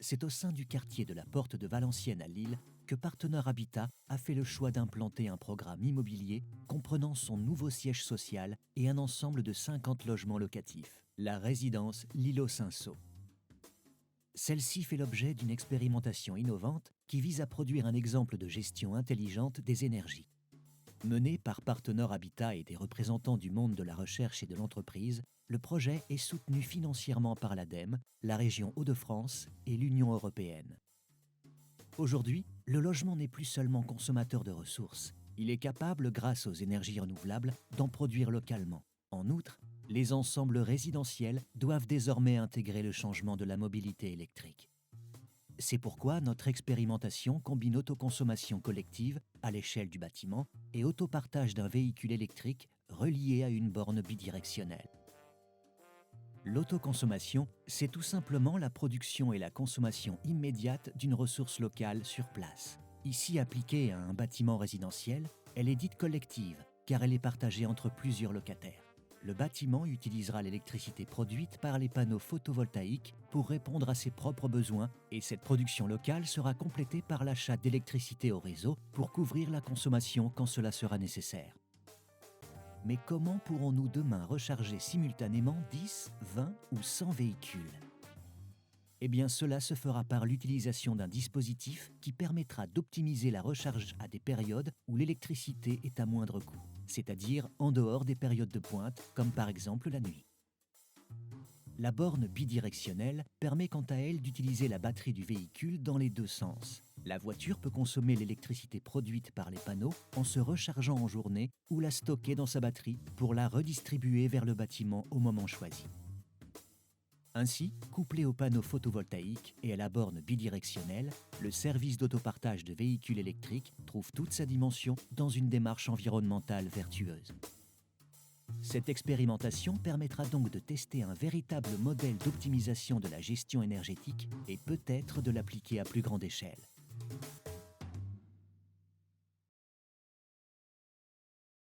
C'est au sein du quartier de la Porte de Valenciennes à Lille que Partenaire Habitat a fait le choix d'implanter un programme immobilier comprenant son nouveau siège social et un ensemble de 50 logements locatifs, la résidence Lilo-Cinsault. Celle-ci fait l'objet d'une expérimentation innovante qui vise à produire un exemple de gestion intelligente des énergies. Mené par Partenaire Habitat et des représentants du monde de la recherche et de l'entreprise, le projet est soutenu financièrement par l'ADEME, la région Hauts-de-France et l'Union européenne. Aujourd'hui, le logement n'est plus seulement consommateur de ressources. Il est capable, grâce aux énergies renouvelables, d'en produire localement. En outre, les ensembles résidentiels doivent désormais intégrer le changement de la mobilité électrique. C'est pourquoi notre expérimentation combine autoconsommation collective à l'échelle du bâtiment et autopartage d'un véhicule électrique relié à une borne bidirectionnelle. L'autoconsommation, c'est tout simplement la production et la consommation immédiate d'une ressource locale sur place. Ici appliquée à un bâtiment résidentiel, elle est dite collective car elle est partagée entre plusieurs locataires. Le bâtiment utilisera l'électricité produite par les panneaux photovoltaïques pour répondre à ses propres besoins et cette production locale sera complétée par l'achat d'électricité au réseau pour couvrir la consommation quand cela sera nécessaire. Mais comment pourrons-nous demain recharger simultanément 10, 20 ou 100 véhicules ? Eh bien, cela se fera par l'utilisation d'un dispositif qui permettra d'optimiser la recharge à des périodes où l'électricité est à moindre coût, c'est-à-dire en dehors des périodes de pointe, comme par exemple la nuit. La borne bidirectionnelle permet quant à elle d'utiliser la batterie du véhicule dans les deux sens. La voiture peut consommer l'électricité produite par les panneaux en se rechargeant en journée ou la stocker dans sa batterie pour la redistribuer vers le bâtiment au moment choisi. Ainsi, couplé aux panneaux photovoltaïques et à la borne bidirectionnelle, le service d'autopartage de véhicules électriques trouve toute sa dimension dans une démarche environnementale vertueuse. Cette expérimentation permettra donc de tester un véritable modèle d'optimisation de la gestion énergétique et peut-être de l'appliquer à plus grande échelle.